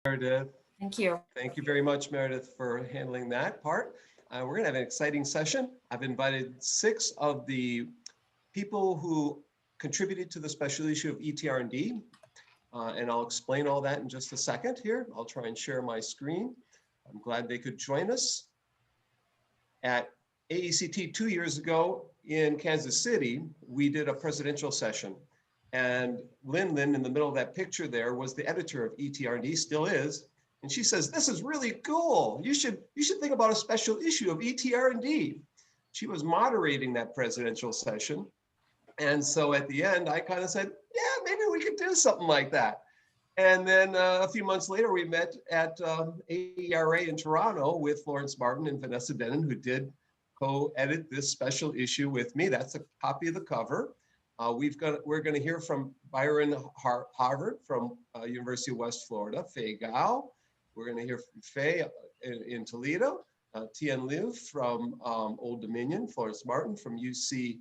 Meredith. Thank you. Thank you very much, Meredith, for handling that part. We're going to have an exciting session. I've invited 6 of the people who contributed to the special issue of ETR&D, and I'll explain all that in just a second here. I'll try and share my screen. I'm glad they could join us. At AECT 2 years ago in Kansas City, we did a presidential session. And Lynn, in the middle of that picture there, was the editor of ETR&D, still is. And she says, "This is really cool. You should think about a special issue of ETR&D." She was moderating that presidential session. And so at the end, I kind of said, yeah, maybe we could do something like that. And then a few months later, we met at AERA in Toronto with Florence Martin and Vanessa Denon, who did co-edit this special issue with me. That's a copy of the cover. We're going to hear from Byron Harvard from University of West Florida, Faye Gao. We're going to hear from Faye in Toledo, Tien Liu from Old Dominion, Florence Martin from UC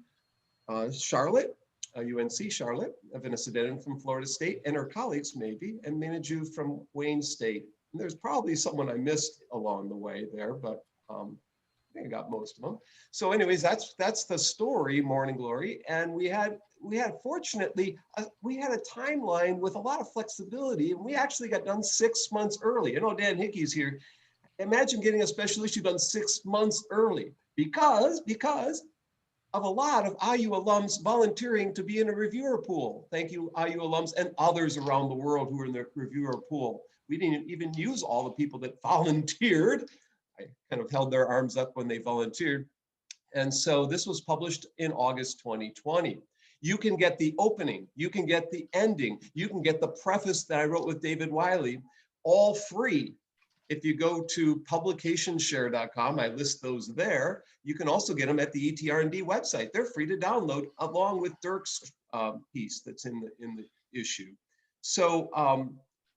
Charlotte, UNC Charlotte, Vanessa Denon from Florida State, and her colleagues maybe, and Miniju from Wayne State. And there's probably someone I missed along the way there, but I think I got most of them. So anyways, that's the story, Morning Glory. And we had fortunately, we had a timeline with a lot of flexibility, and we actually got done 6 months early. You know, Dan Hickey's here. Imagine getting a special issue done 6 months early because of a lot of IU alums volunteering to be in a reviewer pool. Thank you, IU alums and others around the world who are in the reviewer pool. We didn't even use all the people that volunteered. I kind of held their arms up when they volunteered. And so this was published in August 2020. You can get the opening, you can get the ending, you can get the preface that I wrote with David Wiley, all free. If you go to publicationshare.com, I list those there. You can also get them at the ETR&D website. They're free to download along with Dirk's piece that's in the issue. So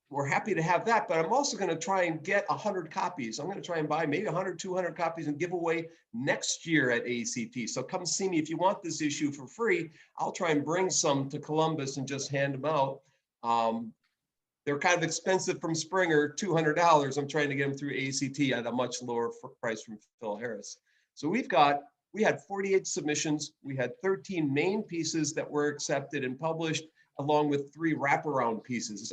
we're happy to have that, but I'm also going to try and get 100 copies. I'm going to try and buy maybe 100, 200 copies and give away next year at AECT. So come see me if you want this issue for free. I'll try and bring some to Columbus and just hand them out. They're kind of expensive from Springer, $200. I'm trying to get them through AECT at a much lower price from Phil Harris. So we had 48 submissions. We had 13 main pieces that were accepted and published, along with 3 wraparound pieces.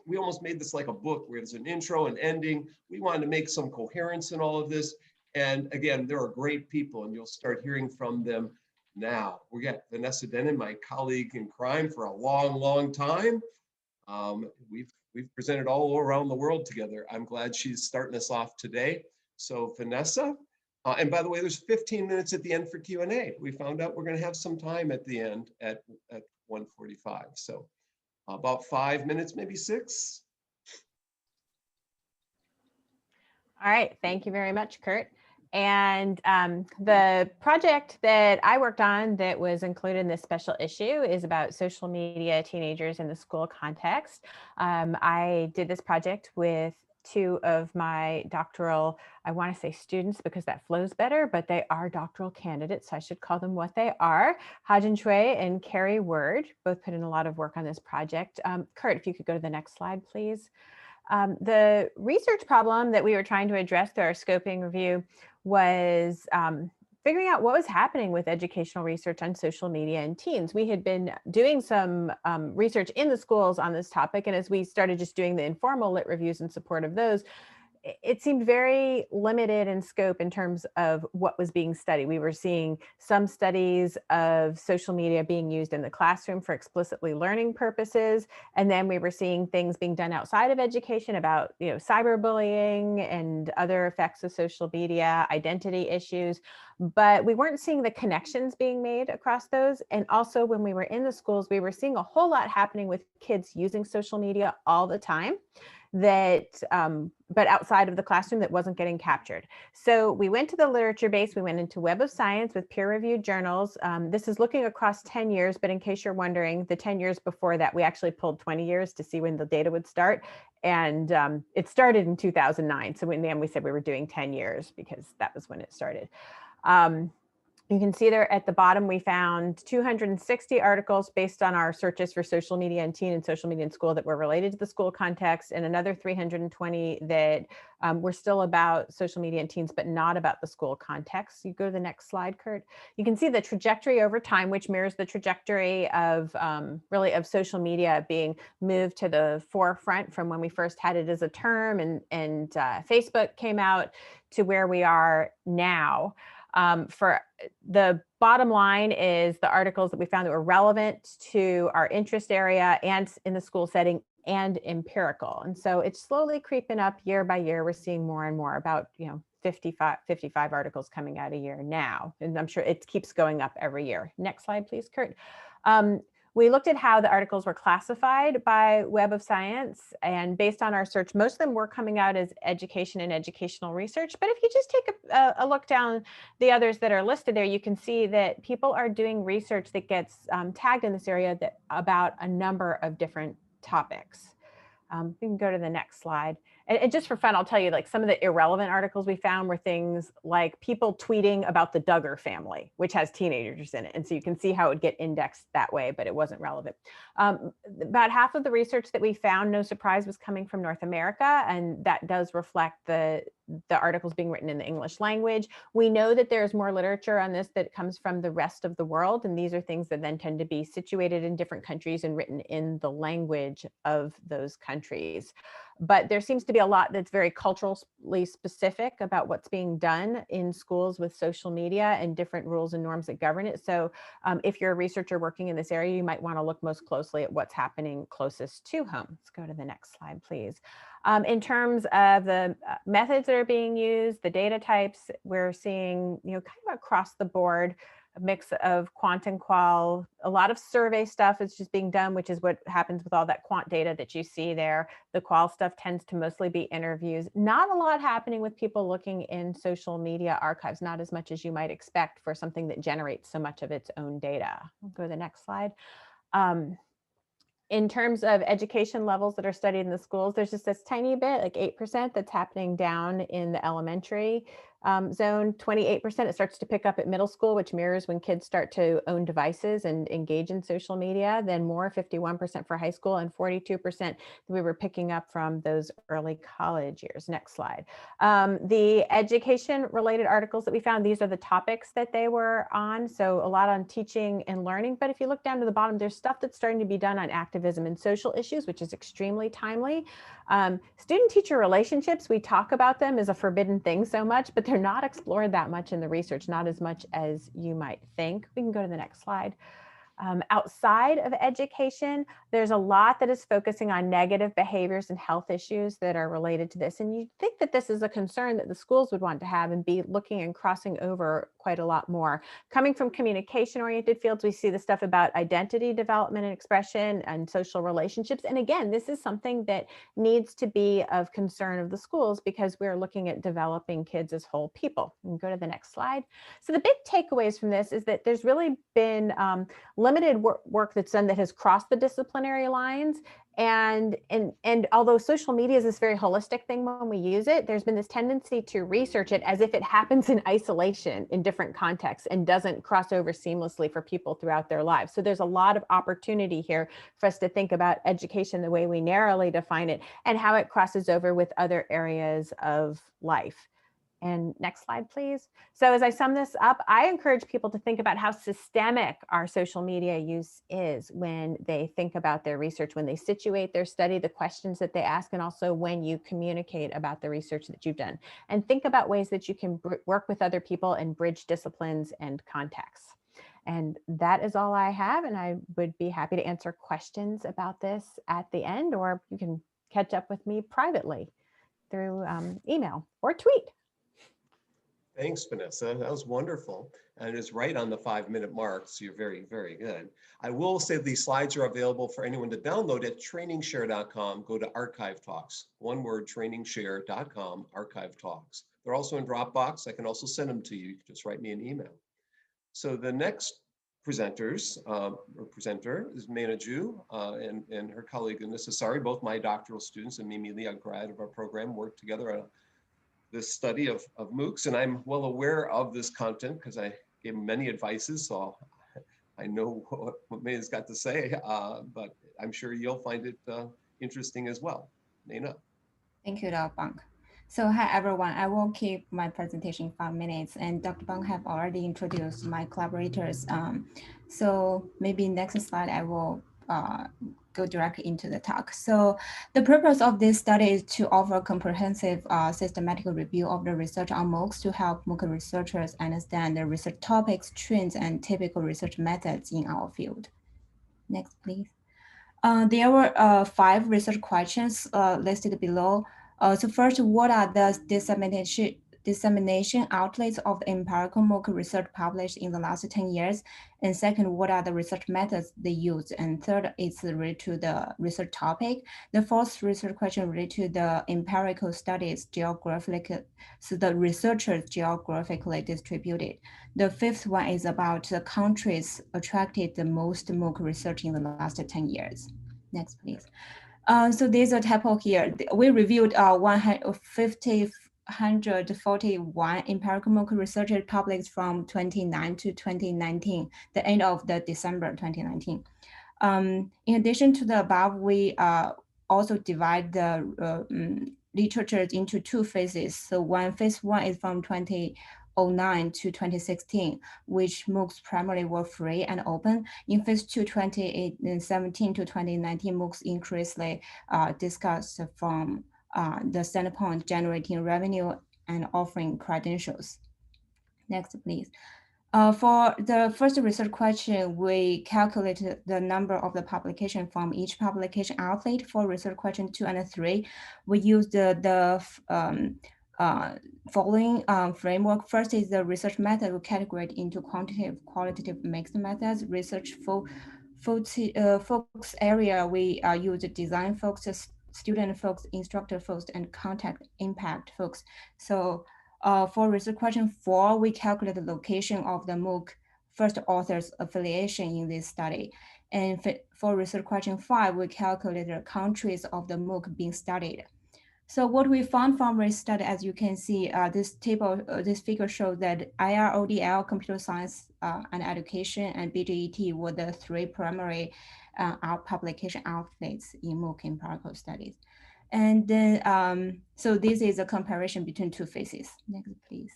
We almost made this like a book where there's an intro and ending. We wanted to make some coherence in all of this. And again, there are great people, and you'll start hearing from them now. We got Vanessa Denon, my colleague in crime for a long, long time. We've presented all around the world together. I'm glad she's starting us off today. So Vanessa, and by the way, there's 15 minutes at the end for Q&A. We found out we're going to have some time at the end at 1:45. So about 5 minutes, maybe 6. All right, thank you very much, Kurt. And the project that I worked on that was included in this special issue is about social media teenagers in the school context. I did this project with 2 of my doctoral, I want to say students because that flows better, but they are doctoral candidates, so I should call them what they are. Hajin Choi and Carrie Word both put in a lot of work on this project. Kurt, if you could go to the next slide, please. The research problem that we were trying to address through our scoping review was figuring out what was happening with educational research on social media and teens. We had been doing some research in the schools on this topic, and as we started just doing the informal lit reviews in support of those, it seemed very limited in scope in terms of what was being studied. We were seeing some studies of social media being used in the classroom for explicitly learning purposes. And then we were seeing things being done outside of education about, cyberbullying and other effects of social media, identity issues. But we weren't seeing the connections being made across those. And also when we were in the schools, we were seeing a whole lot happening with kids using social media all the time. But outside of the classroom that wasn't getting captured. So we went to the literature base, we went into Web of Science with peer-reviewed journals. This is looking across 10 years, but in case you're wondering, the 10 years before that, we actually pulled 20 years to see when the data would start. And it started in 2009. So in the end, we said we were doing 10 years because that was when it started. You can see there at the bottom, we found 260 articles based on our searches for social media and teen and social media in school that were related to the school context, and another 320 that were still about social media and teens, but not about the school context. You go to the next slide, Kurt. You can see the trajectory over time, which mirrors the trajectory of really of social media being moved to the forefront from when we first had it as a term and Facebook came out to where we are now. For the bottom line is the articles that we found that were relevant to our interest area and in the school setting and empirical. And so it's slowly creeping up year by year. We're seeing more and more, about 55 articles coming out a year now. And I'm sure it keeps going up every year. Next slide, please, Kurt. We looked at how the articles were classified by Web of Science, and based on our search, most of them were coming out as education and educational research. But if you just take a look down the others that are listed there, you can see that people are doing research that gets tagged in this area that about a number of different topics. We can go to the next slide. And just for fun, I'll tell you, like, some of the irrelevant articles we found were things like people tweeting about the Duggar family, which has teenagers in it. And so you can see how it would get indexed that way, but it wasn't relevant. About half of the research that we found, no surprise, was coming from North America. And that does reflect the articles being written in the English language. We know that there's more literature on this that comes from the rest of the world. And these are things that then tend to be situated in different countries and written in the language of those countries. But there seems to be a lot that's very culturally specific about what's being done in schools with social media and different rules and norms that govern it. So if you're a researcher working in this area, you might want to look most closely at what's happening closest to home. Let's go to the next slide, please. In terms of the methods that are being used, the data types, we're seeing, kind of across the board, a mix of quant and qual. A lot of survey stuff is just being done, which is what happens with all that quant data that you see there. The qual stuff tends to mostly be interviews. Not a lot happening with people looking in social media archives, not as much as you might expect for something that generates so much of its own data. We'll go to the next slide. In terms of education levels that are studied in the schools, there's just this tiny bit, like 8%, that's happening down in the elementary zone. 28%, it starts to pick up at middle school, which mirrors when kids start to own devices and engage in social media. Then more, 51% for high school, and 42% we were picking up from those early college years. Next slide. The education related articles that we found, these are the topics that they were on. So a lot on teaching and learning. But if you look down to the bottom, there's stuff that's starting to be done on activism and social issues, which is extremely timely. Student-teacher relationships, we talk about them as a forbidden thing so much, but they're not explored that much in the research, not as much as you might think. We can go to the next slide. Outside of education, there's a lot that is focusing on negative behaviors and health issues that are related to this. And you'd think that this is a concern that the schools would want to have and be looking and crossing over quite a lot more. Coming from communication-oriented fields, we see the stuff about identity development and expression and social relationships. And again, this is something that needs to be of concern of the schools because we're looking at developing kids as whole people. We can go to the next slide. So the big takeaways from this is that there's really been limited work that's done that has crossed the disciplinary lines. And although social media is this very holistic thing when we use it, there's been this tendency to research it as if it happens in isolation in different contexts and doesn't cross over seamlessly for people throughout their lives. So there's a lot of opportunity here for us to think about education the way we narrowly define it and how it crosses over with other areas of life. And next slide, please. So as I sum this up, I encourage people to think about how systemic our social media use is when they think about their research, when they situate their study, the questions that they ask, and also when you communicate about the research that you've done. And think about ways that you can work with other people and bridge disciplines and contexts. And that is all I have. And I would be happy to answer questions about this at the end, or you can catch up with me privately through email or tweet. Thanks, Vanessa. That was wonderful. And it's right on the 5-minute mark. So you're very, very good. I will say these slides are available for anyone to download at trainingshare.com. Go to Archive Talks. One word, trainingshare.com, Archive Talks. They're also in Dropbox. I can also send them to you. You can just write me an email. So the next presenter is Meina Ju and her colleague Anissa Sari, both my doctoral students, and Mimi Lee, a grad of our program, worked together on this study of MOOCs, and I'm well aware of this content because I gave him many advices, so I know what Mayna's got to say, but I'm sure you'll find it interesting as well. Mayna. Thank you, Dr. Bang. So hi, everyone. I will keep my presentation 5 minutes, and Dr. Bang have already introduced my collaborators. So maybe next slide, I will go directly into the talk. So the purpose of this study is to offer comprehensive systematic review of the research on MOOCs to help MOOC researchers understand the research topics, trends, and typical research methods in our field. Next, please. There were 5 research questions listed below. So first, what are the dissemination outlets of the empirical MOOC research published in the last 10 years? And second, what are the research methods they use? And third, it's related to the research topic. The fourth research question related to the empirical studies geographically, so the researchers geographically distributed. The fifth one is about the countries attracted the most MOOC research in the last 10 years. Next, please. So there's a typo here. We reviewed 141 empirical MOOC research published from 2009 to 2019, the end of the December 2019. In addition to the above, we also divide the literature into 2 phases. So phase one is from 2009 to 2016, which MOOCs primarily were free and open. In phase 2, 2017 to 2019, MOOCs increasingly discussed from the standpoint generating revenue and offering credentials. Next, please. For the first research question, we calculated the number of the publication from each publication outlet. For research question 2 and 3, we used the following framework. First is the research method we categorized into quantitative, qualitative mixed methods. Research focus area, we use design focus, student focus, instructor focus, and contact impact focus. So for research question 4, we calculate the location of the MOOC first author's affiliation in this study. And for research question 5, we calculate the countries of the MOOC being studied. So what we found from this study, as you can see, this table, this figure shows that IR, ODL, computer science and education, and BGET were the 3 primary publication outlets in MOOC empirical studies. And then, so this is a comparison between 2 phases. Next, please.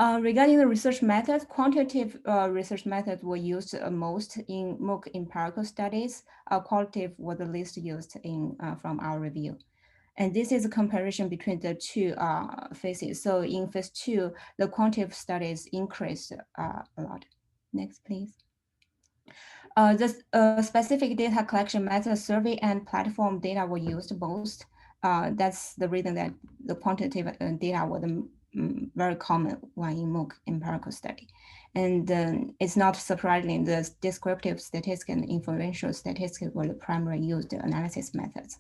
Regarding the research methods, quantitative research methods were used most in MOOC empirical studies. Qualitative was the least used in from our review. And this is a comparison between the 2 phases. So in phase 2, the quantitative studies increased a lot. Next, please. The specific data collection method, survey and platform data were used most. That's the reason that the quantitative data were the very common one in MOOC empirical study. And it's not surprising the descriptive statistics and inferential statistics were the primary used analysis methods.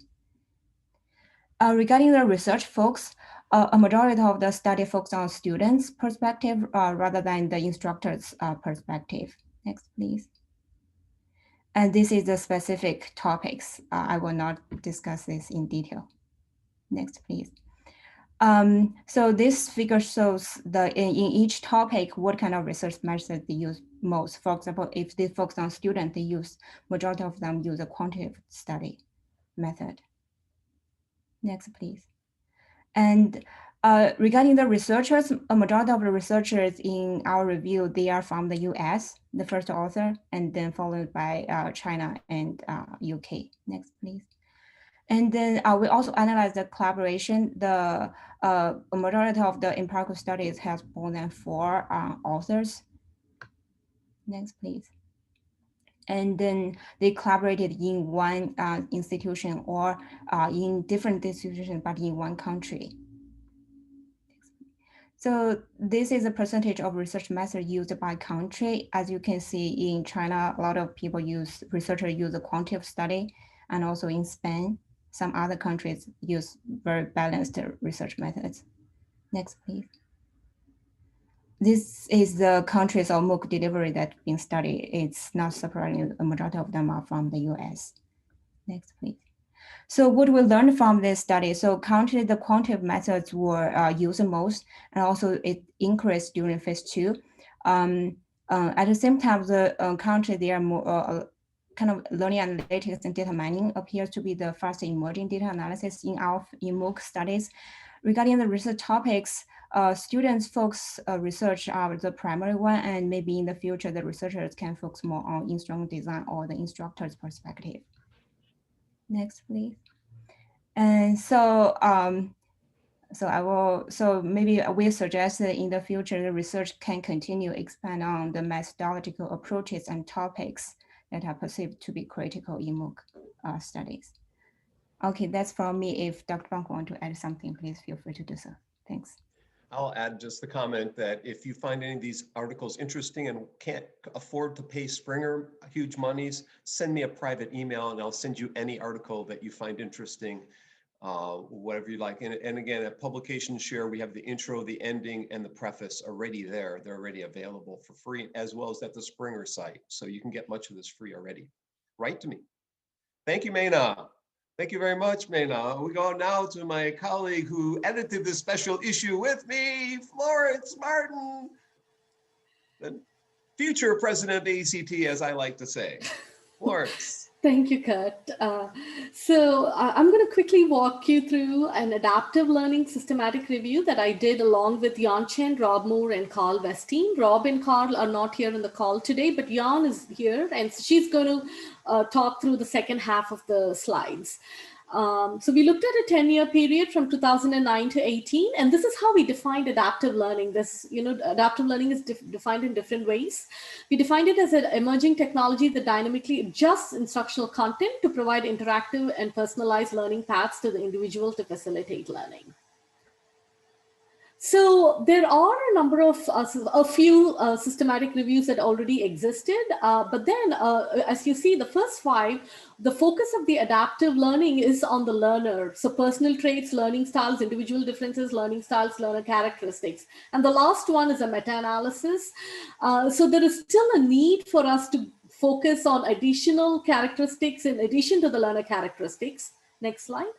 Regarding the research focus, a majority of the study focused on students' perspective rather than the instructor's perspective. Next, please. And this is the specific topics. I will not discuss this in detail. Next, please. So this figure shows in each topic, what kind of research methods they use most. For example, if they focus on students, they use, majority of them use a quantitative study method. Next, please. And regarding the researchers, a majority of the researchers in our review, they are from the US, the first author, and then followed by China and UK. Next, please. And then we also analyze the collaboration. The majority of the empirical studies has more than 4 authors. Next, please. And then they collaborated in one institution or in different institutions, but in one country. So this is a percentage of research method used by country. As you can see in China, a lot of people researchers use a quantitative study, and also in Spain, some other countries use very balanced research methods. Next, please. This is the countries of MOOC delivery that been studied. It's not surprising, a majority of them are from the US. Next, please. So what we learned from this study, so currently the quantitative methods were used the most, and also it increased during phase 2. At the same time, currently there are more kind of learning analytics and data mining appears to be the fast emerging data analysis in our MOOC studies. Regarding the research topics, students focus research are the primary one, and maybe in the future, the researchers can focus more on instructional design or the instructor's perspective. Next, please. And so, so maybe we suggest that in the future, the research can continue expand on the methodological approaches and topics that are perceived to be critical in MOOC studies. Okay, that's from me. If Dr. Bang want to add something, please feel free to do so. Thanks. I'll add just the comment that if you find any of these articles interesting and can't afford to pay Springer huge monies, send me a private email and I'll send you any article that you find interesting, whatever you like. And again, at Publication Share, we have the intro, the ending, and the preface already there. They're already available for free, as well as at the Springer site. So you can get much of this free already. Write to me. Thank you, Maina. Thank you very much, Maina. We go now to my colleague who edited this special issue with me, Florence Martin, the future president of AECT, as I like to say. Florence. Thank you, Kurt. I'm going to quickly walk you through an adaptive learning systematic review that I did along with Jan Chen, Rob Moore, and Carl Westin. Rob and Carl are not here in the call today, but Jan is here, and she's going to talk through the second half of the slides. So we looked at a 10-year period from 2009 to 18, and this is how we defined adaptive learning. Adaptive learning is defined in different ways. We defined it as an emerging technology that dynamically adjusts instructional content to provide interactive and personalized learning paths to the individual to facilitate learning. So there are a few systematic reviews that already existed, but then as you see, the first 5, the focus of the adaptive learning is on the learner. So personal traits, learning styles, individual differences, learning styles, learner characteristics. And the last one is a meta-analysis. So there is still a need for us to focus on additional characteristics in addition to the learner characteristics. Next slide.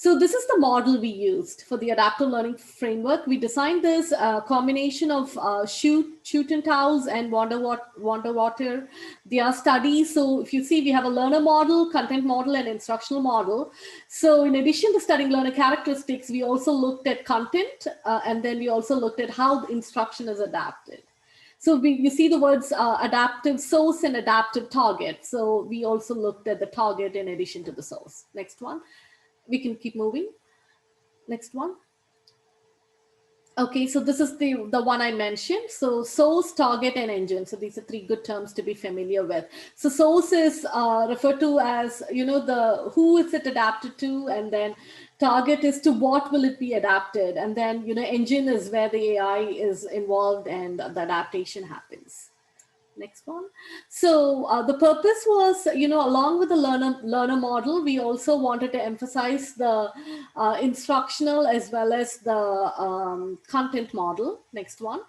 So this is the model we used for the adaptive learning framework. We designed this combination of shoot and towels and wonder water. They are studies. So if you see, we have a learner model, content model, and instructional model. So in addition to studying learner characteristics, we also looked at content, and then we also looked at how the instruction is adapted. So you see the words adaptive source and adaptive target. So we also looked at the target in addition to the source. Next one. We can keep moving. Next one. Okay, so this is the one I mentioned. So source, target, and engine. So these are 3 good terms to be familiar with. So source is referred to as, the who is it adapted to, and then target is to what will it be adapted. And then, engine is where the AI is involved and the adaptation happens. Next one. So the purpose was, along with the learner model, we also wanted to emphasize the instructional as well as the content model. Next one.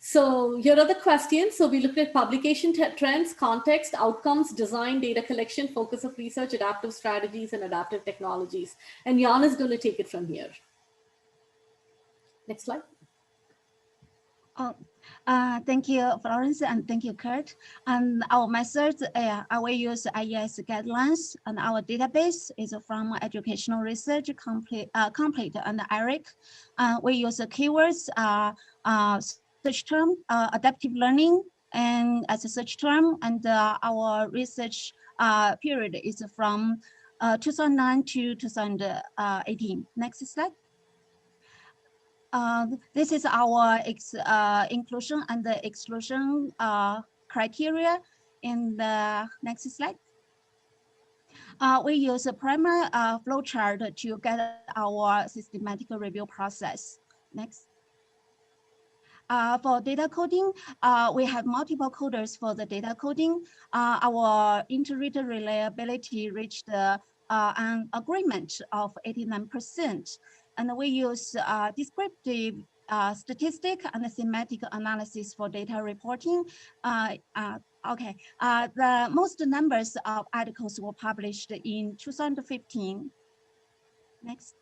So here are the questions. So we looked at publication trends, context, outcomes, design, data collection, focus of research, adaptive strategies, and adaptive technologies. And Jan is going to take it from here. Next slide. Thank you, Florence, and thank you, Kurt. And our methods, I will use IES guidelines, and our database is from Educational Research Complete and ERIC. We use the keywords, search term, adaptive learning, and as a search term, and our research period is from 2009 to 2018. Next slide. This is our inclusion and the exclusion criteria. In the next slide. We use a primary flowchart to get our systematic review process. Next. For data coding, we have multiple coders for the data coding. Our inter-reader reliability reached an agreement of 89%. And we use descriptive statistic and thematic analysis for data reporting. Okay, the most numbers of articles were published in 2015. Next.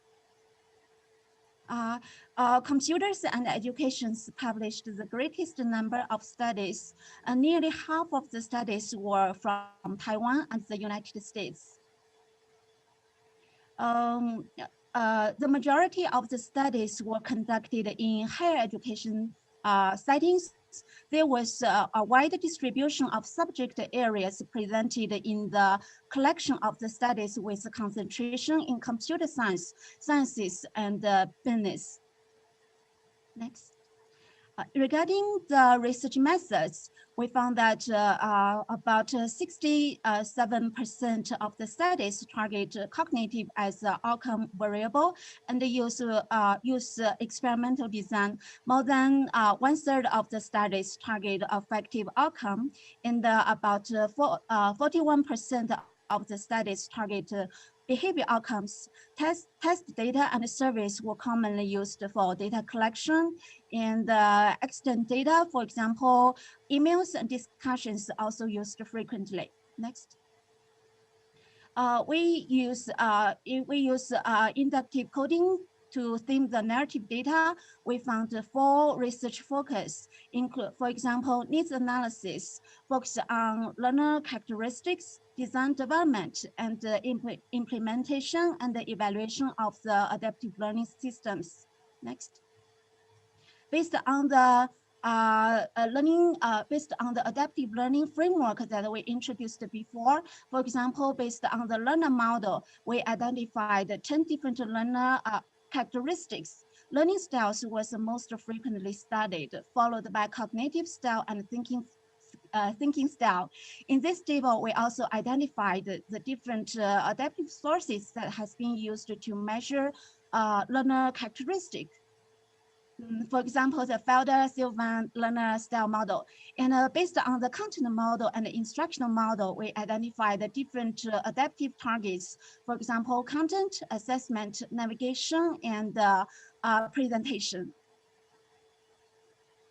Computers and Education published the greatest number of studies. Nearly half of the studies were from Taiwan and the United States. The majority of the studies were conducted in higher education settings. There was a wide distribution of subject areas presented in the collection of the studies with concentration in computer science, sciences, and business. Next. Regarding the research methods, we found that about 67% of the studies target cognitive as an outcome variable and use experimental design. More than 1/3 of the studies target affective outcome, and about 41% of the studies target behavior outcomes. Test data and surveys were commonly used for data collection, and extant data, for example, emails and discussions also used frequently. Next. We use inductive coding to theme the narrative data. We found 4 research focus, include, for example, needs analysis, focus on learner characteristics, design development, and implementation and the evaluation of the adaptive learning systems. Next. Based on the adaptive learning framework that we introduced before, for example, based on the learner model, we identified 10 different learner characteristics. Learning styles was the most frequently studied, followed by cognitive style and thinking style. In this table, we also identified the different adaptive sources that has been used to measure learner characteristics. For example, the Felder-Sylvan learner style model. And based on the content model and the instructional model, we identify the different adaptive targets. For example, content, assessment, navigation, and presentation.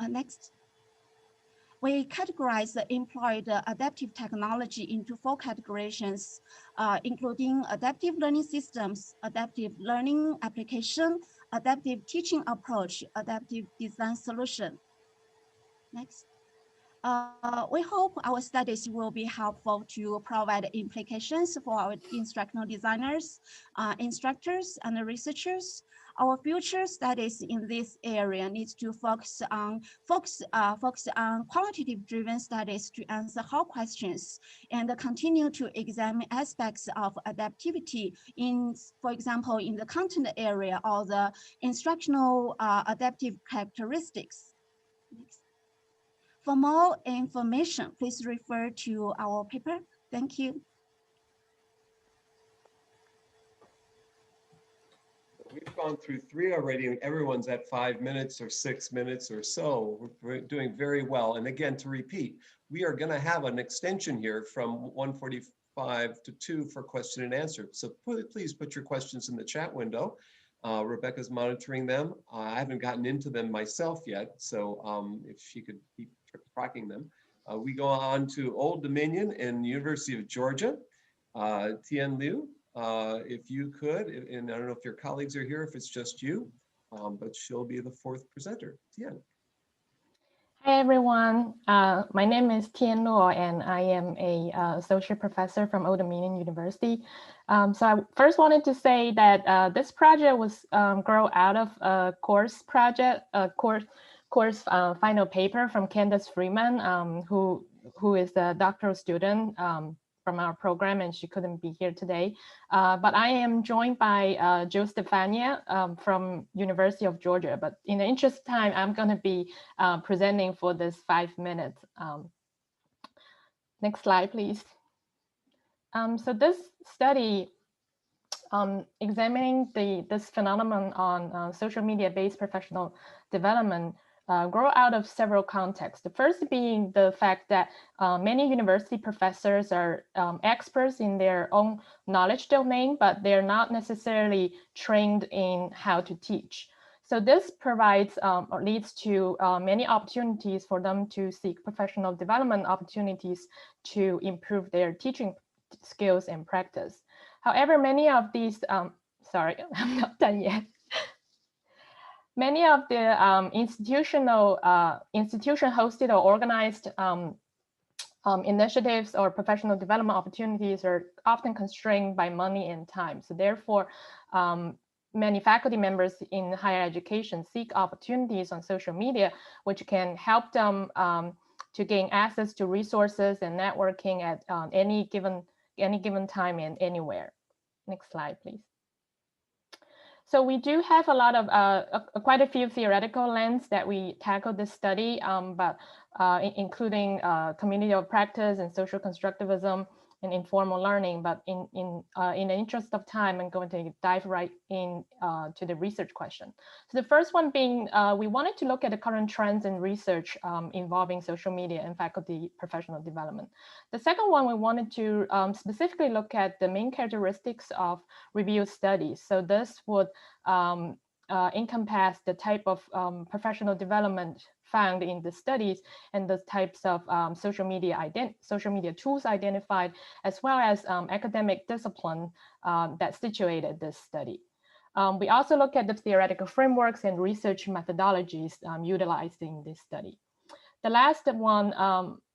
Next. We categorize the employed adaptive technology into 4 categories, including adaptive learning systems, adaptive learning application, adaptive teaching approach, adaptive design solution. Next. We hope our studies will be helpful to provide implications for our instructional designers, instructors, and researchers. Our future studies in this area needs to focus on qualitative-driven studies to answer how questions and continue to examine aspects of adaptivity in, for example, in the content area or the instructional adaptive characteristics. Next. For more information, please refer to our paper. Thank you. We've gone through 3 already, and everyone's at 5 minutes or 6 minutes or so. We're doing very well. And again, to repeat, we are going to have an extension here from 1:45 to 2 for question and answer. So please put your questions in the chat window. Rebecca's monitoring them. I haven't gotten into them myself yet, so if she could keep tracking them. We go on to Old Dominion and University of Georgia. Tien Liu, if you could, and I don't know if your colleagues are here, if it's just you, but she'll be the 4th presenter. Tien. Hi, everyone. My name is Tien Luo, and I am a associate professor from Old Dominion University. So I first wanted to say that this project was grow out of a course project, course final paper from Candace Freeman, who is a doctoral student from our program, and she couldn't be here today. But I am joined by Joe Stefania from University of Georgia. But in the interest of time, I'm going to be presenting for this 5 minutes. Next slide, please. So this study examining this phenomenon on social media-based professional development grow out of several contexts. The first being the fact that many university professors are experts in their own knowledge domain, but they're not necessarily trained in how to teach. So this provides or leads to many opportunities for them to seek professional development opportunities to improve their teaching skills and practice. However, many of these, sorry, I'm not done yet. Many of the institution-hosted or organized initiatives or professional development opportunities are often constrained by money and time. So therefore, many faculty members in higher education seek opportunities on social media, which can help them to gain access to resources and networking at any given time and anywhere. Next slide, please. So we do have a lot of quite a few theoretical lens that we tackle this study, but including community of practice and social constructivism and informal learning. But in the interest of time, I'm going to dive right in to the research question. So the first one being, we wanted to look at the current trends in research involving social media and faculty professional development. The second one, we wanted to specifically look at the main characteristics of reviewed studies. So this would encompass the type of professional development found in the studies and the types of social media tools identified, as well as academic discipline that situated this study. We also look at the theoretical frameworks and research methodologies utilized in this study. The last one,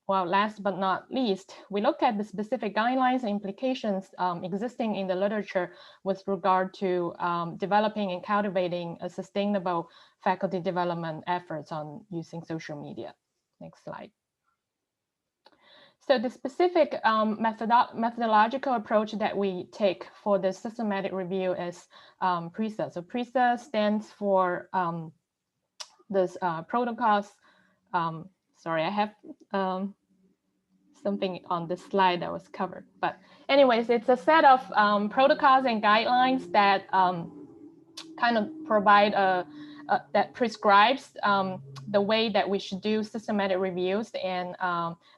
well, last but not least, we look at the specific guidelines and implications existing in the literature with regard to developing and cultivating a sustainable faculty development efforts on using social media. Next slide. So the specific methodological approach that we take for the systematic review is PRESA. So PRESA stands for this protocols. Sorry, I have something on this slide that was covered. But anyways, it's a set of protocols and guidelines that kind of provide that prescribes the way that we should do systematic reviews and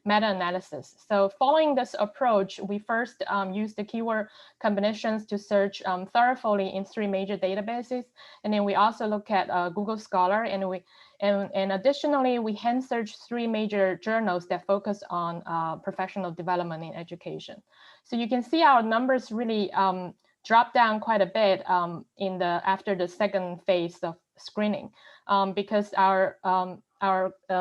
meta-analysis. So following this approach, we first use the keyword combinations to search thoroughly in 3 major databases. And then we also look at Google Scholar, and additionally, we hand search 3 major journals that focus on professional development in education. So you can see our numbers really drop down quite a bit after the second phase of screening, because our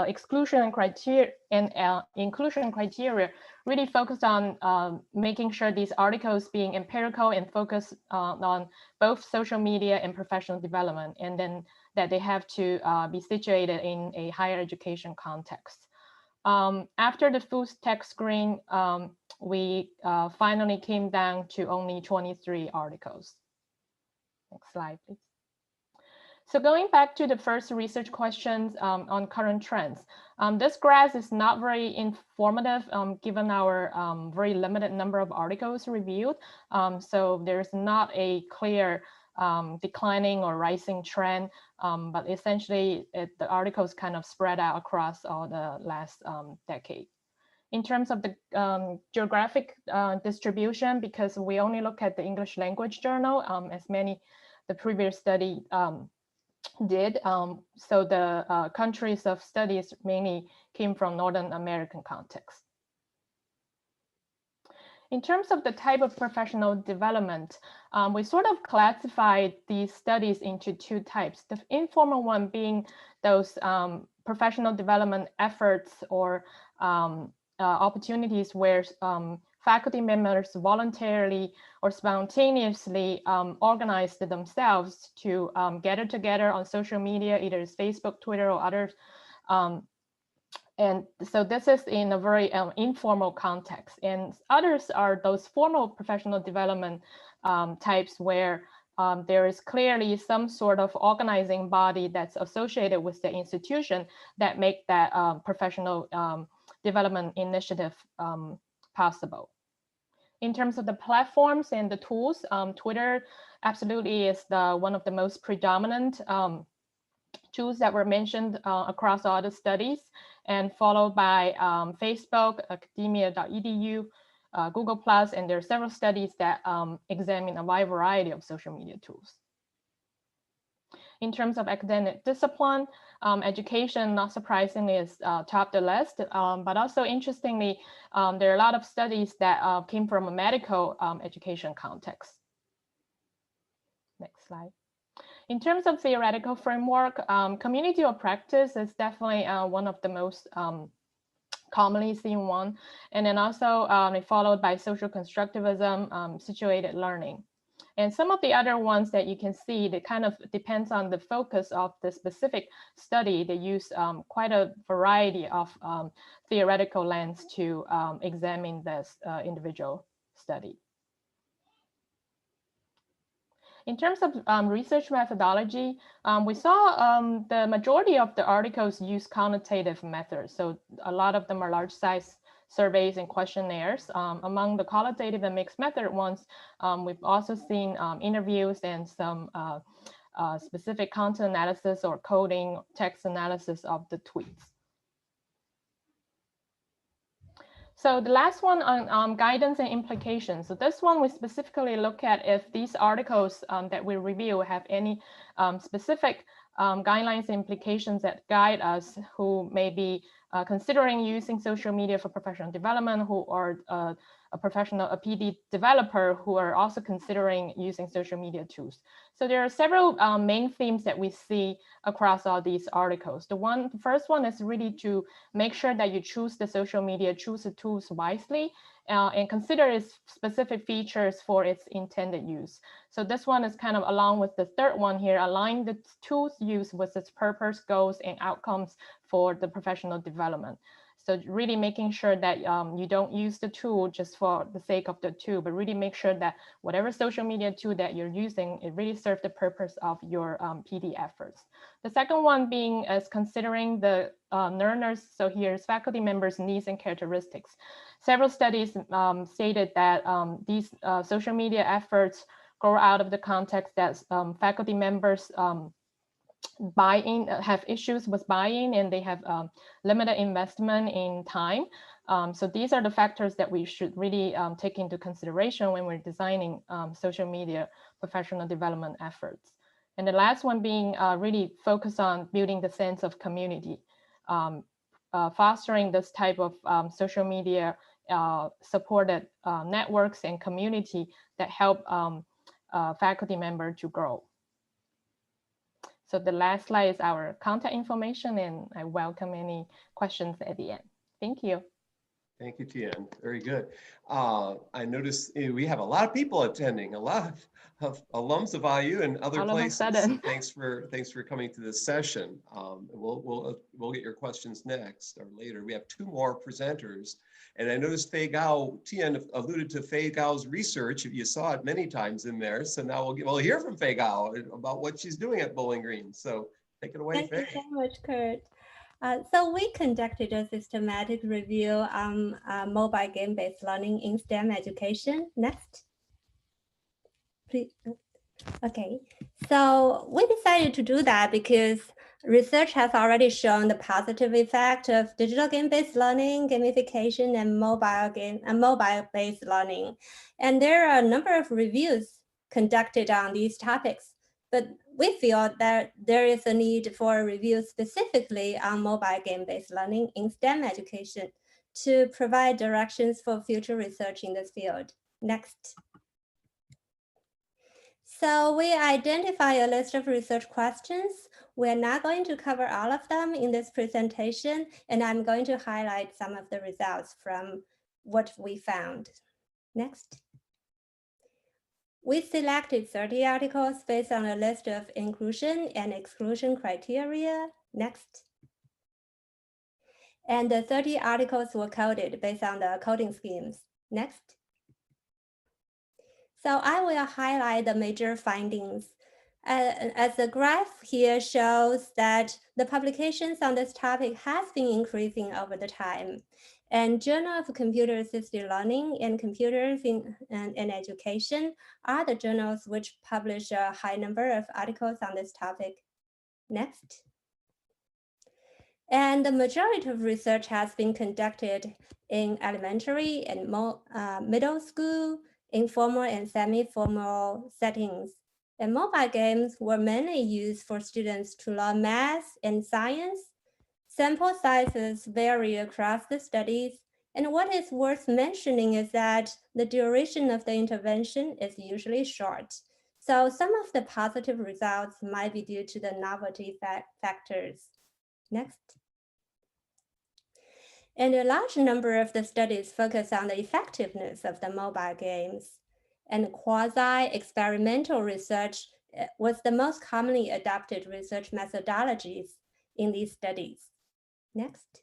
exclusion criteria and inclusion criteria really focused on making sure these articles being empirical and focused on both social media and professional development, and then that they have to be situated in a higher education context. After the full text screen, we finally came down to only 23 articles. Next slide, please. So going back to the first research questions on current trends, this graph is not very informative given our very limited number of articles reviewed. So there's not a clear declining or rising trend, but essentially the articles kind of spread out across all the last decade. In terms of the geographic distribution, because we only look at the English language journal, as the previous study did. So the countries of studies mainly came from Northern American context. In terms of the type of professional development, we sort of classified these studies into 2 types. The informal one being those professional development efforts or opportunities where faculty members voluntarily or spontaneously organized themselves to gather together on social media, either Facebook, Twitter, or others. And so this is in a very informal context. And others are those formal professional development types where there is clearly some sort of organizing body that's associated with the institution that make that professional development initiative possible. In terms of the platforms and the tools, Twitter absolutely is one of the most predominant tools that were mentioned across all the studies, and followed by Facebook, academia.edu, Google+, and there are several studies that examine a wide variety of social media tools. In terms of academic discipline, education, not surprisingly, is top the list. But also interestingly, there are a lot of studies that came from a medical education context. Next slide. In terms of theoretical framework, community of practice is definitely one of the most commonly seen one. And then also followed by social constructivism, situated learning. And some of the other ones that you can see, that kind of depends on the focus of the specific study. They use quite a variety of theoretical lens to examine this individual study. In terms of research methodology, we saw the majority of the articles use quantitative methods. So a lot of them are large size surveys and questionnaires. Among the qualitative and mixed method ones, we've also seen interviews and some specific content analysis or coding text analysis of the tweets. So the last one on guidance and implications. So this one we specifically look at if these articles that we review have any specific guidelines and implications that guide us who may be considering using social media for professional development, who are a PD developer who are also considering using social media tools. So there are several main themes that we see across all these articles. The first one is really to make sure that you choose the social media, choose the tools wisely, and consider its specific features for its intended use. So this one is kind of along with the third one here, align the tools used with its purpose, goals, and outcomes for the professional development. So really making sure that you don't use the tool just for the sake of the tool, but really make sure that whatever social media tool that you're using, it really serves the purpose of your PD efforts. The second one being is considering the learners. So here's faculty members' needs and characteristics. Several studies stated that these social media efforts grow out of the context that faculty members buy-in, have issues with buy-in, and they have limited investment in time. So these are the factors that we should really take into consideration when we're designing social media professional development efforts. And the last one being really focus on building the sense of community, fostering this type of social media supported networks and community that help faculty member to grow. So the last slide is our contact information, and I welcome any questions at the end. Thank you. Thank you, Tian. Very good. I noticed we have a lot of people attending, a lot of alums of IU and other places. So thanks for coming to this session. We'll get your questions next or later. We have two more presenters, and I noticed Fei Gao. Tian alluded to Fei Gao's research. You saw it many times in there. So now we'll hear from Fei Gao about what she's doing at Bowling Green. So take it away, Fei. Thank you so much, Kurt. So we conducted a systematic review on mobile game-based learning in STEM education. Next, please. Okay, so we decided to do that because research has already shown the positive effect of digital game-based learning, gamification, and mobile-based learning. And there are a number of reviews conducted on these topics. But we feel that there is a need for a review specifically on mobile game-based learning in STEM education to provide directions for future research in this field. Next. So we identify a list of research questions. We're not going to cover all of them in this presentation, and I'm going to highlight some of the results from what we found. Next. We selected 30 articles based on a list of inclusion and exclusion criteria. Next. And the 30 articles were coded based on the coding schemes. Next. So I will highlight the major findings. As the graph here shows that the publications on this topic has been increasing over the time. And Journal of Computer Assisted Learning and Computers in Education are the journals which publish a high number of articles on this topic. Next. And the majority of research has been conducted in elementary and middle school, informal and semi-formal settings. And mobile games were mainly used for students to learn math and science. Sample sizes vary across the studies, and what is worth mentioning is that the duration of the intervention is usually short. So some of the positive results might be due to the novelty factors. Next. And a large number of the studies focus on the effectiveness of the mobile games. And quasi-experimental research was the most commonly adopted research methodologies in these studies. Next.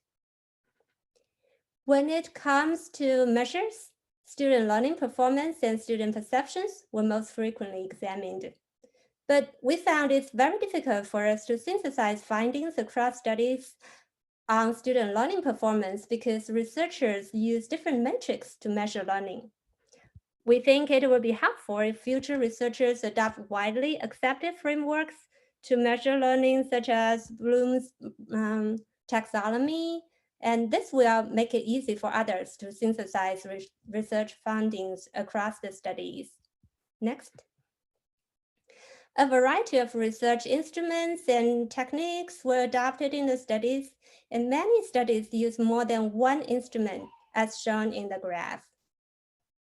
When it comes to measures, student learning performance and student perceptions were most frequently examined. But we found it's very difficult for us to synthesize findings across studies on student learning performance because researchers use different metrics to measure learning. We think it will be helpful if future researchers adopt widely accepted frameworks to measure learning, such as Bloom's taxonomy, and this will make it easy for others to synthesize research findings across the studies. Next. A variety of research instruments and techniques were adopted in the studies, and many studies use more than one instrument, as shown in the graph.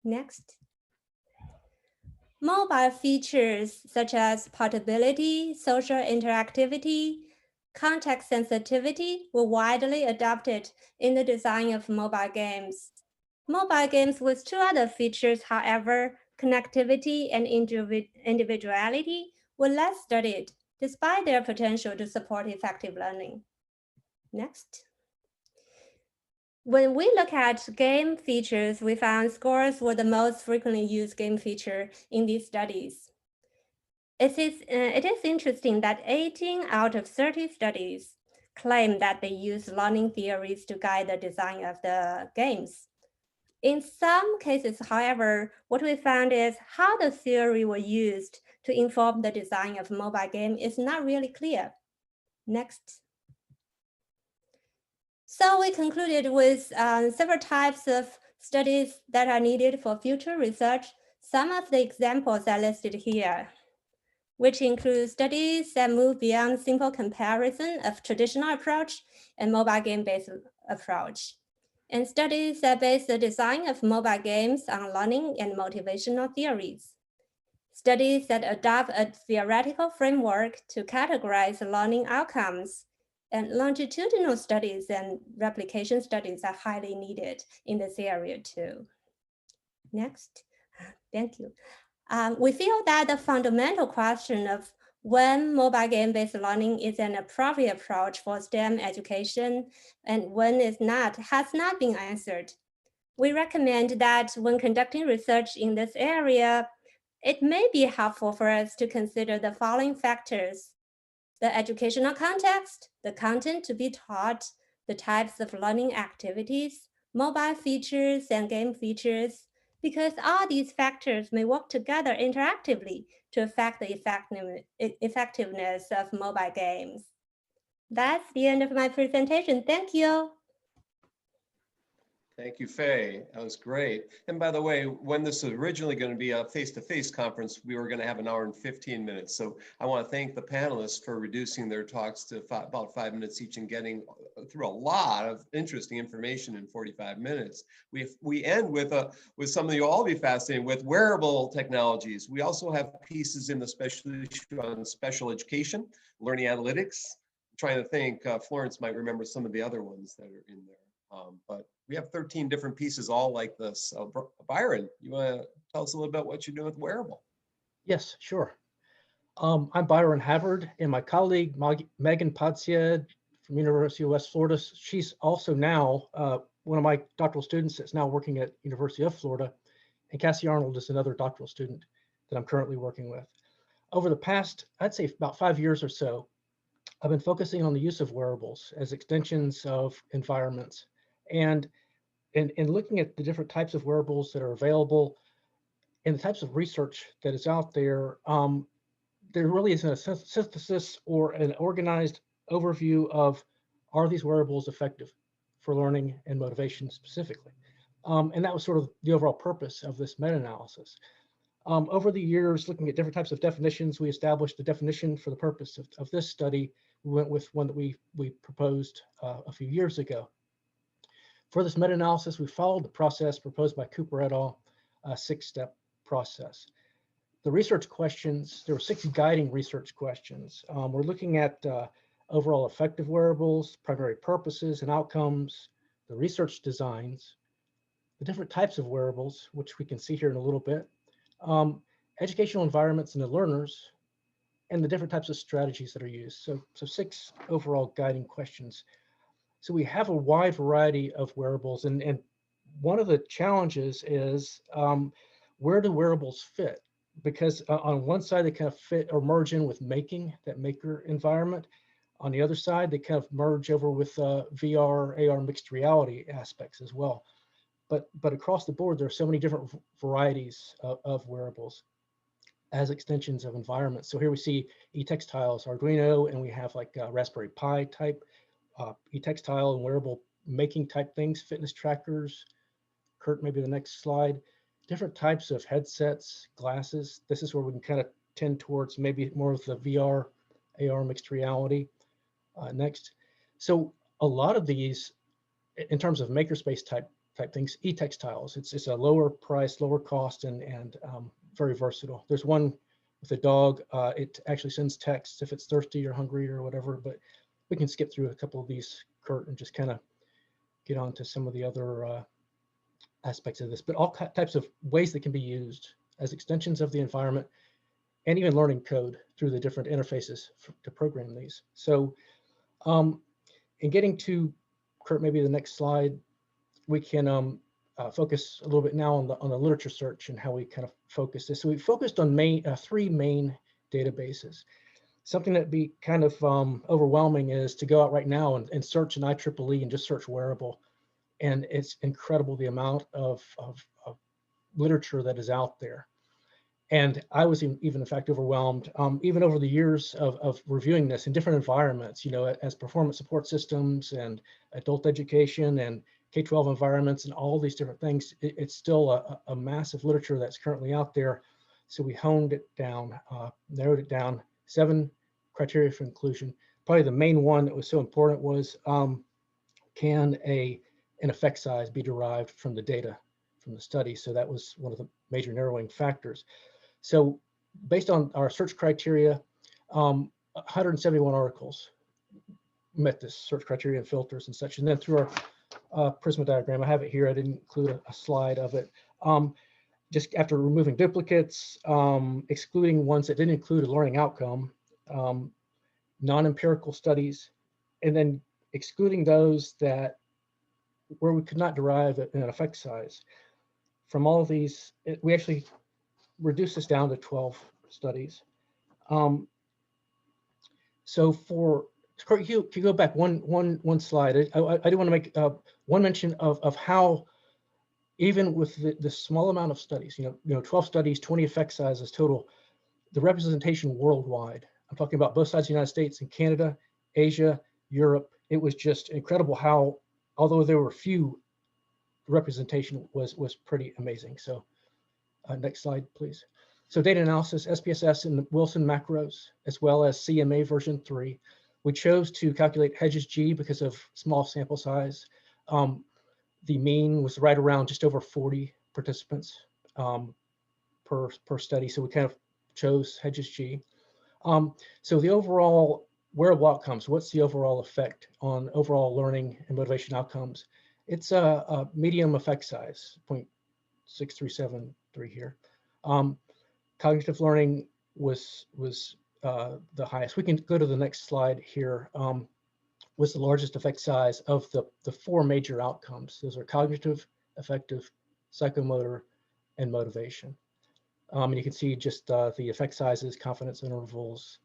Next. Mobile features such as portability, social interactivity, context sensitivity were widely adopted in the design of mobile games. Mobile games with two other features, however, connectivity and individuality, were less studied, despite their potential to support effective learning. Next. When we look at game features, we found scores were the most frequently used game feature in these studies. It is interesting that 18 out of 30 studies claim that they use learning theories to guide the design of the games. In some cases, however, what we found is how the theory was used to inform the design of a mobile game is not really clear. Next. So we concluded with several types of studies that are needed for future research. Some of the examples are listed here, which include studies that move beyond simple comparison of traditional approach and mobile game-based approach, and studies that base the design of mobile games on learning and motivational theories. Studies that adopt a theoretical framework to categorize learning outcomes, and longitudinal studies and replication studies are highly needed in this area too. Next, thank you. We feel that the fundamental question of when mobile game-based learning is an appropriate approach for STEM education and when it's not, has not been answered. We recommend that when conducting research in this area, it may be helpful for us to consider the following factors: the educational context, the content to be taught, the types of learning activities, mobile features and game features, because all these factors may work together interactively to affect the effectiveness of mobile games. That's the end of my presentation. Thank you. Thank you, Faye. That was great. And by the way, when this was originally going to be a face-to-face conference, we were going to have 1 hour and 15 minutes. So I want to thank the panelists for reducing their talks to about 5 minutes each and getting through a lot of interesting information in 45 minutes. We end with something you'll all be fascinated with: wearable technologies. We also have pieces in the special issue on special education, learning analytics. I'm trying to think, Florence might remember some of the other ones that are in there. But we have 13 different pieces all like this. Byron, you want to tell us a little bit what you're doing with wearable? Yes, sure. I'm Byron Havard, and my colleague Megan Potsiad from University of West Florida. She's also now one of my doctoral students that's now working at University of Florida. And Cassie Arnold is another doctoral student that I'm currently working with. Over the past, I'd say about 5 years or so, I've been focusing on the use of wearables as extensions of environments. And in looking at the different types of wearables that are available and the types of research that is out there, there really isn't a synthesis or an organized overview of, are these wearables effective for learning and motivation specifically? And that was sort of the overall purpose of this meta-analysis. Over the years, looking at different types of definitions, we established a definition for the purpose of this study. We went with one that we proposed a few years ago. For this meta-analysis, we followed the process proposed by Cooper et al., a 6-step process. The research questions, there were 6 guiding research questions. We're looking at overall effective wearables, primary purposes and outcomes, the research designs, the different types of wearables, which we can see here in a little bit, educational environments and the learners, and the different types of strategies that are used. So 6 overall guiding questions. So we have a wide variety of wearables, and one of the challenges is where do wearables fit? Because on one side, they kind of fit or merge in with making, that maker environment. On the other side, they kind of merge over with VR, AR, mixed reality aspects as well. But across the board, there are so many different varieties of wearables as extensions of environments. So here we see e-textiles, Arduino, and we have like Raspberry Pi type e-textile and wearable making type things, fitness trackers. Kurt, maybe the next slide. Different types of headsets, glasses. This is where we can kind of tend towards maybe more of the VR, AR, mixed reality. Next. So a lot of these, in terms of makerspace type things, e-textiles, it's a lower price, lower cost, and very versatile. There's one with a dog. It actually sends texts if it's thirsty or hungry or whatever, but we can skip through a couple of these, Kurt, and just kind of get on to some of the other aspects of this, but all types of ways that can be used as extensions of the environment and even learning code through the different interfaces to program these. So in getting to, Kurt, maybe the next slide, we can focus a little bit now on the literature search and how we kind of focus this. So we focused on 3 main databases. Something that'd be kind of overwhelming is to go out right now and search an IEEE and just search wearable. And it's incredible the amount of literature that is out there. And I was even in fact overwhelmed, even over the years of reviewing this in different environments, you know, as performance support systems and adult education and K-12 environments and all these different things. It's still a massive literature that's currently out there. So we honed it down, narrowed it down, 7 criteria for inclusion. Probably the main one that was so important was, can an effect size be derived from the data from the study? So that was one of the major narrowing factors. So based on our search criteria, 171 articles met this search criteria and filters and such. And then through our Prisma diagram, I have it here. I didn't include a slide of it. Just after removing duplicates, excluding ones that didn't include a learning outcome, non-empirical studies, and then excluding those that where we could not derive an effect size. From all of these, we actually reduced this down to 12 studies. So for, you can go back one slide. I do want to make one mention of how, even with the small amount of studies, you know, 12 studies, 20 effect sizes total, the representation worldwide. I'm talking about both sides of the United States and Canada, Asia, Europe. It was just incredible how, although there were few, the representation was pretty amazing. So next slide, please. So data analysis, SPSS and Wilson macros, as well as CMA version 3. We chose to calculate Hedges G because of small sample size. The mean was right around just over 40 participants per study. So we kind of chose Hedges G. So the overall wearable outcomes, what's the overall effect on overall learning and motivation outcomes? It's a medium effect size, 0.6373 here. Cognitive learning was the highest. We can go to the next slide here. Was the largest effect size of the 4 major outcomes. Those are cognitive, affective, psychomotor, and motivation. And you can see just the effect sizes, confidence intervals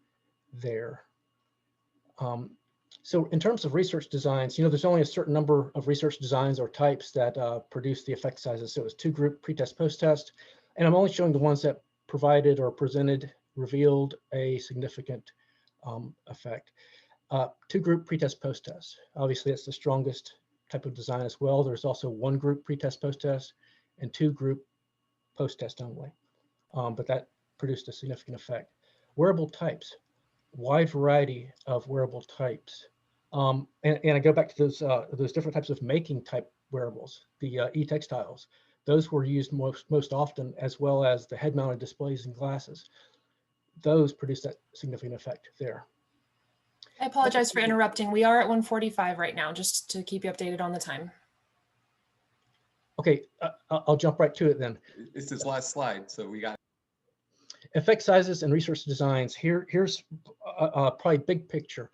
there. So in terms of research designs, you know, there's only a certain number of research designs or types that produce the effect sizes. So it was 2-group pre-test, post-test, and I'm only showing the ones that provided or revealed a significant effect. 2-group pre-test, post-test. Obviously, it's the strongest type of design as well. There's also 1-group pre-test, post-test, and 2-group post-test only. but that produced a significant effect. Wearable types, wide variety of wearable types. And I go back to those different types of making type wearables, the e-textiles. Those were used most often, as well as the head-mounted displays and glasses. Those produced that significant effect there. I apologize for interrupting. We are at 1:45 right now, just to keep you updated on the time. Okay, I'll jump right to it then. It's this last slide, so we got Effect sizes and research designs. Here's probably big picture.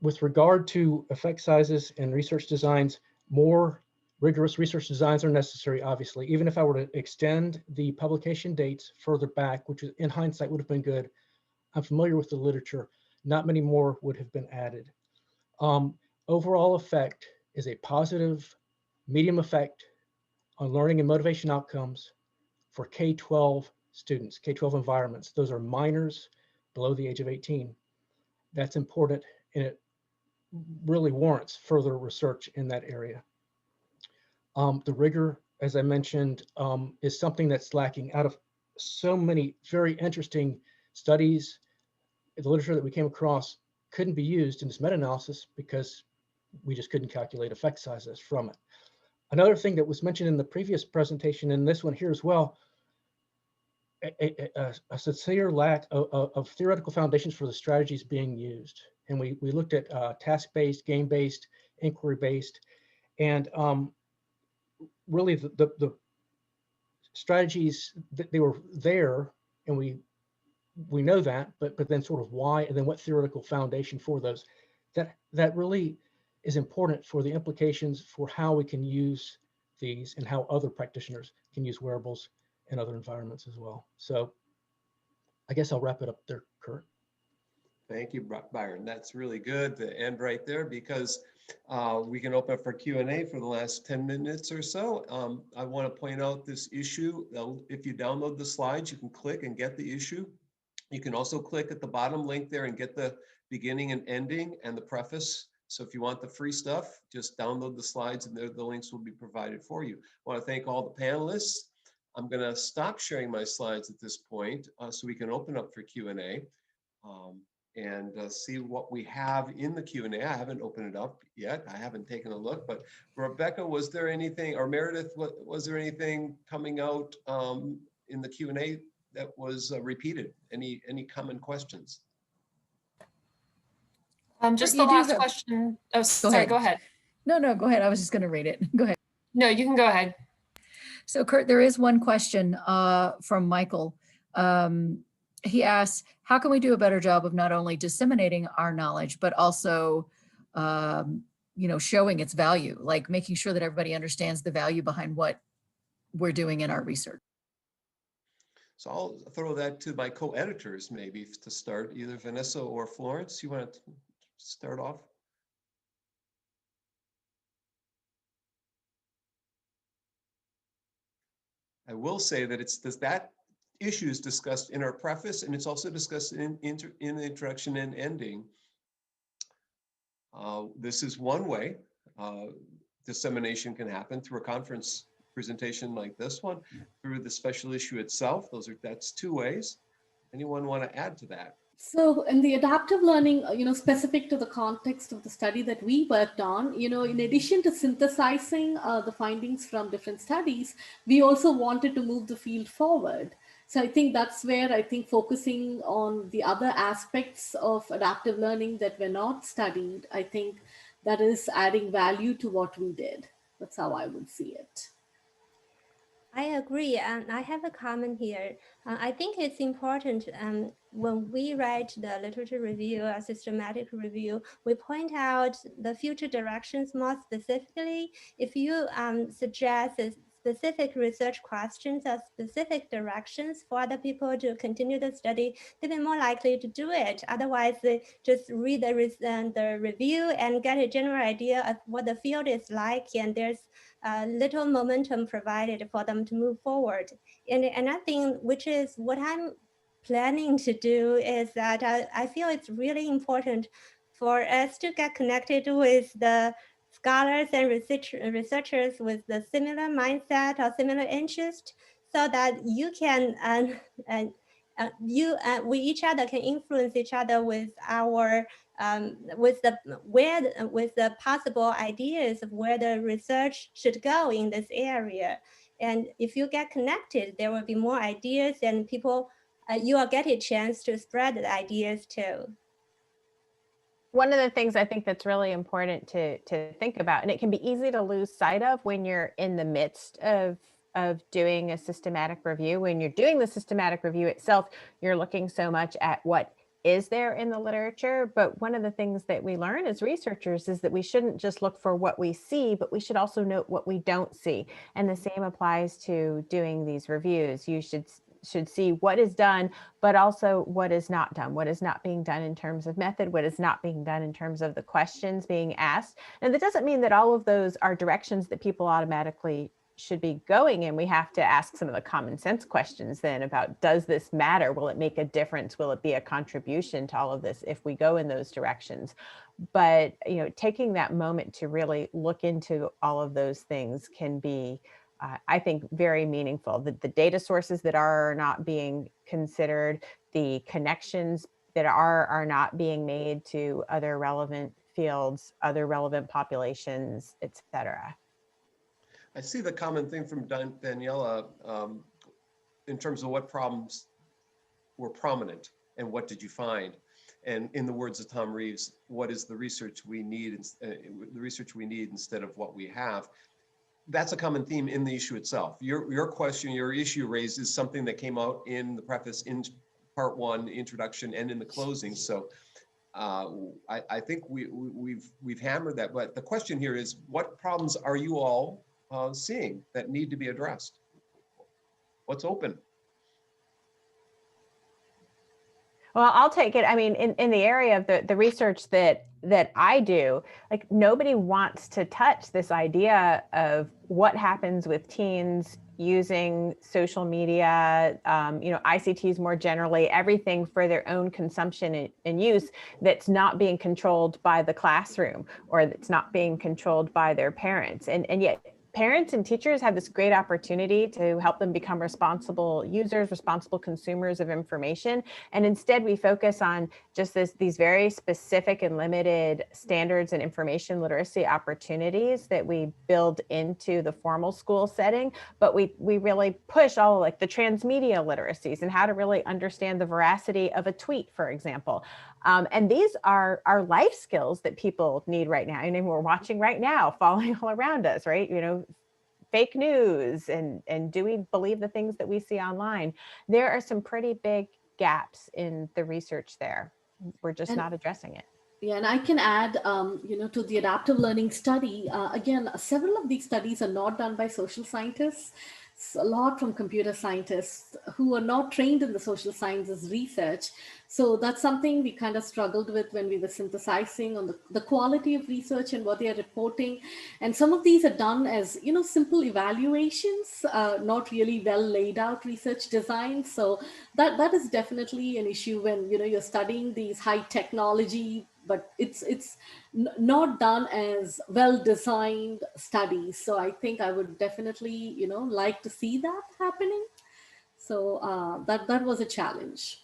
With regard to effect sizes and research designs, more rigorous research designs are necessary, obviously. Even if I were to extend the publication dates further back, which in hindsight would have been good, I'm familiar with the literature, not many more would have been added. Overall effect is a positive medium effect on learning and motivation outcomes for K-12 students, K-12 environments. Those are minors below the age of 18. That's important, and it really warrants further research in that area. The rigor, as I mentioned, is something that's lacking. Out of so many very interesting studies, the literature that we came across couldn't be used in this meta-analysis because we just couldn't calculate effect sizes from it. Another thing that was mentioned in the previous presentation, and this one here as well, a sincere lack of theoretical foundations for the strategies being used. And we looked at task-based, game-based, inquiry-based, and really the strategies, they were there, and we know that, but then sort of why, and then what theoretical foundation for those. That really is important for the implications for how we can use these and how other practitioners can use wearables in other environments as well. So I guess I'll wrap it up there, Kurt. Thank you, Byron. That's really good to end right there, because we can open up for Q&A for the last 10 minutes or so. I want to point out this issue. If you download the slides, you can click and get the issue. You can also click at the bottom link there and get the beginning and ending and the preface. So if you want the free stuff, just download the slides, and the links will be provided for you. I want to thank all the panelists. I'm going to stop sharing my slides at this point so we can open up for Q&A and see what we have in the Q&A. I haven't opened it up yet. I haven't taken a look, but Rebecca, was there anything, or Meredith, was there anything coming out in the Q&A that was repeated? Any common questions? Just the last question. Oh, sorry, go ahead. No, go ahead. I was just going to read it. Go ahead. No, you can go ahead. So Kurt, there is one question from Michael. He asks, how can we do a better job of not only disseminating our knowledge, but also, showing its value, like making sure that everybody understands the value behind what we're doing in our research? So I'll throw that to my co-editors maybe to start, either Vanessa or Florence. You want to start off? I will say that that issue is discussed in our preface, and it's also discussed in the introduction and ending. This is one way dissemination can happen, through a conference presentation like this one, through the special issue itself. That's two ways. Anyone want to add to that? So in the adaptive learning, specific to the context of the study that we worked on, in addition to synthesizing the findings from different studies, we also wanted to move the field forward. So I think that's where focusing on the other aspects of adaptive learning that were not studied, I think that is adding value to what we did. That's how I would see it. I agree, and I have a comment here. I think it's important when we write the literature review, a systematic review, we point out the future directions more specifically. If you suggest specific research questions or specific directions for other people to continue the study, they'll be more likely to do it. Otherwise, they just read the review and get a general idea of what the field is like, and there's little momentum provided for them to move forward. And another thing, which is what I'm planning to do, is that I feel it's really important for us to get connected with the scholars and researchers with the similar mindset or similar interest. so that you can we each other can influence each other with our with the possible ideas of where the research should go in this area. And if you get connected, there will be more ideas, and people you will get a chance to spread the ideas too. One of the things I think that's really important to think about, and it can be easy to lose sight of when you're in the midst of doing a systematic review. When you're doing the systematic review itself, you're looking so much at what is there in the literature. But one of the things that we learn as researchers is that we shouldn't just look for what we see, but we should also note what we don't see. And the same applies to doing these reviews. You should see what is done, but also what is not done, what is not being done in terms of method, what is not being done in terms of the questions being asked. And that doesn't mean that all of those are directions that people automatically should be going in. We have to ask some of the common sense questions then about, does this matter? Will it make a difference? Will it be a contribution to all of this if we go in those directions? But, you know, taking that moment to really look into all of those things can be, I think, very meaningful. The data sources that are not being considered, the connections that are not being made to other relevant fields, other relevant populations, et cetera. I see the common thing from Daniela in terms of what problems were prominent and what did you find? And in the words of Tom Reeves, what is the research we need? The research we need instead of what we have. That's a common theme in the issue itself. Your question, your issue raised is something that came out in the preface, in part one, introduction, and in the closing. So I think we've hammered that. But the question here is, what problems are you all seeing that need to be addressed? What's open? Well, I'll take it. I mean, in the area of the research that I do, like, nobody wants to touch this idea of what happens with teens using social media, you know, ICTs more generally, everything for their own consumption and use that's not being controlled by the classroom or that's not being controlled by their parents. And yet parents and teachers have this great opportunity to help them become responsible users, responsible consumers of information. And instead we focus on just these very specific and limited standards and information literacy opportunities that we build into the formal school setting. But we really push all, like, the transmedia literacies and how to really understand the veracity of a tweet, for example. And these are life skills that people need right now. And we're watching right now, falling all around us, right? You know, fake news and do we believe the things that we see online? There are some pretty big gaps in the research there. We're just not addressing it. Yeah, and I can add, you know, to the adaptive learning study, again, several of these studies are not done by social scientists. A lot from computer scientists who are not trained in the social sciences research. So that's something we kind of struggled with when we were synthesizing on the quality of research and what they are reporting. And some of these are done as, you know, simple evaluations, not really well laid out research designs. So that is definitely an issue when, you know, you're studying these high technology, but it's not done as well-designed studies. So I think I would definitely, you know, like to see that happening. So that was a challenge.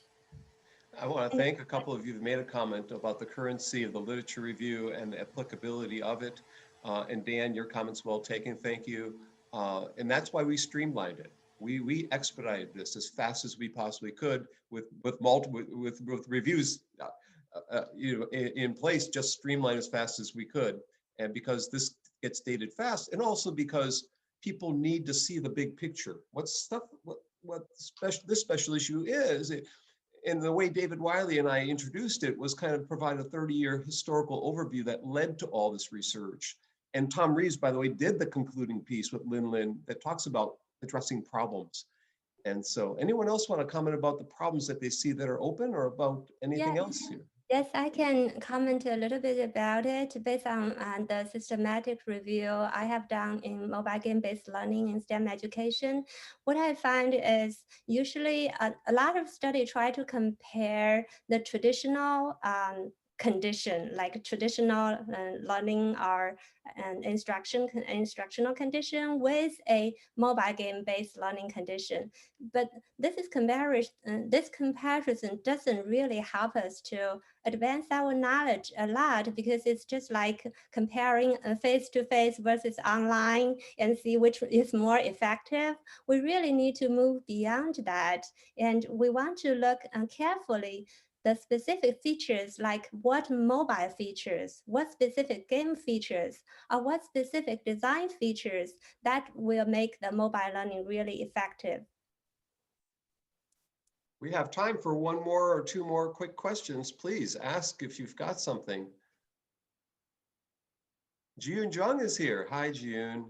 I want to thank a couple of you who've made a comment about the currency of the literature review and the applicability of it. And Dan, your comments well taken, thank you. And that's why we streamlined it. We expedited this as fast as we possibly could with reviews you know, in place, just streamline as fast as we could. And because this gets dated fast, and also because people need to see the big picture. What this special issue is, and the way David Wiley and I introduced it was kind of provide a 30-year historical overview that led to all this research. And Tom Reeves, by the way, did the concluding piece with Lin that talks about addressing problems. And so anyone else want to comment about the problems that they see that are open, or about anything else here? Yes, I can comment a little bit about it based on the systematic review I have done in mobile game-based learning in STEM education. What I find is usually a lot of studies try to compare the traditional condition, like traditional learning or an instructional condition with a mobile game-based learning condition. But this comparison doesn't really help us to advance our knowledge a lot, because it's just like comparing face-to-face versus online and see which is more effective. We really need to move beyond that, and we want to look carefully the specific features, like what mobile features, what specific game features, or what specific design features that will make the mobile learning really effective. We have time for one more or two more quick questions. Please ask if you've got something. Jiyun Jung is here. Hi, Jiyun.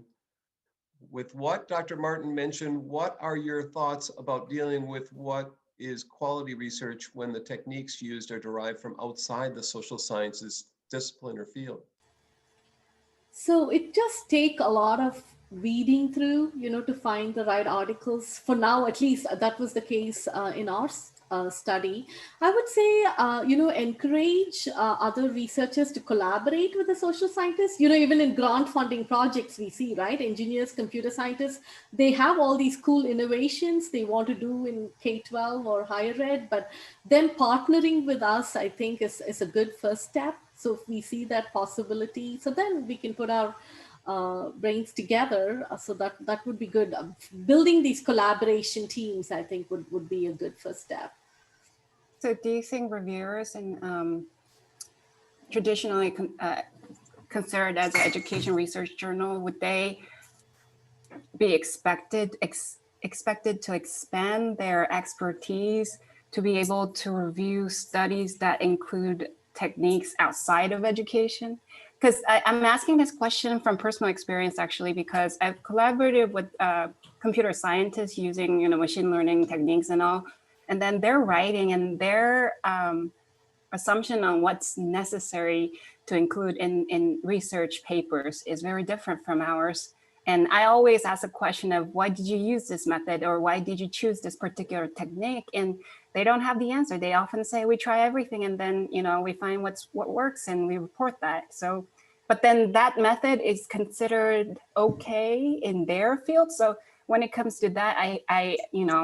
With what Dr. Martin mentioned, what are your thoughts about dealing with what is quality research when the techniques used are derived from outside the social sciences discipline or field? So it does take a lot of reading through, to find the right articles. For now, at least, that was the case in our study. I would say, encourage other researchers to collaborate with the social scientists. Even in grant funding projects, we see, right? Engineers, computer scientists, they have all these cool innovations they want to do in K-12 or higher ed, but then partnering with us, I think, is a good first step. So if we see that possibility, so then we can put our brains together. So that would be good. Building these collaboration teams, I think, would be a good first step. So do you think reviewers and traditionally considered as an education research journal, would they be expected to expand their expertise to be able to review studies that include techniques outside of education? Because I'm asking this question from personal experience, actually, because I've collaborated with computer scientists using machine learning techniques and all, and then their writing and their assumption on what's necessary to include in research papers is very different from ours. And I always ask a question of, why did you use this method, or why did you choose this particular technique? And they don't have the answer. They often say, we try everything, and then we find what works and we report that. So, but then that method is considered okay in their field. So when it comes to that, I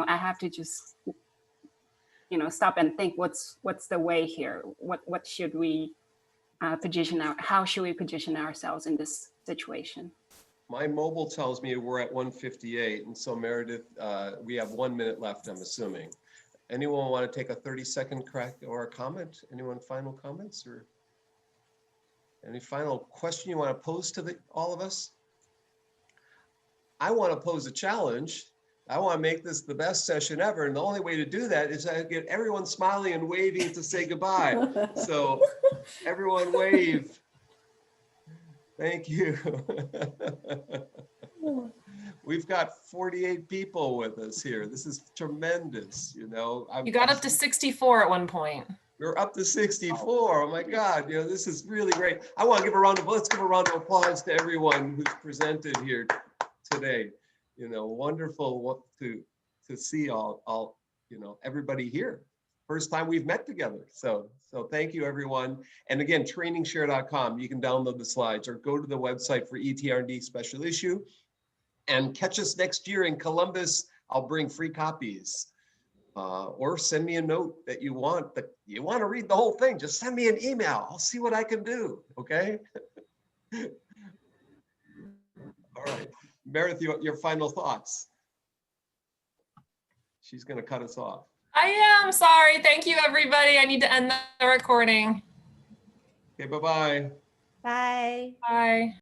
have to just stop and think, what's the way here? What should we how should we position ourselves in this situation? My mobile tells me we're at 1:58, and so Meredith, we have 1 minute left, I'm assuming. Anyone want to take a 30-second crack or a comment? Anyone final comments, or any final question you want to pose to all of us? I want to pose a challenge. I want to make this the best session ever, and the only way to do that is to get everyone smiling and waving to say goodbye. So everyone wave. Thank you. We've got 48 people with us here. This is tremendous, You got up to 64 at one point. We're up to 64. Oh my God, this is really great. I want to give let's give a round of applause to everyone who's presented here today. Wonderful to see all everybody here. First time we've met together. So thank you, everyone. And again, trainingshare.com, you can download the slides or go to the website for ETR&D special issue, and catch us next year in Columbus. I'll bring free copies, or send me a note that you want to read the whole thing. Just send me an email. I'll see what I can do. Okay. All right, Meredith, your final thoughts. She's going to cut us off. I am sorry. Thank you, everybody. I need to end the recording. Okay, bye-bye. Bye. Bye.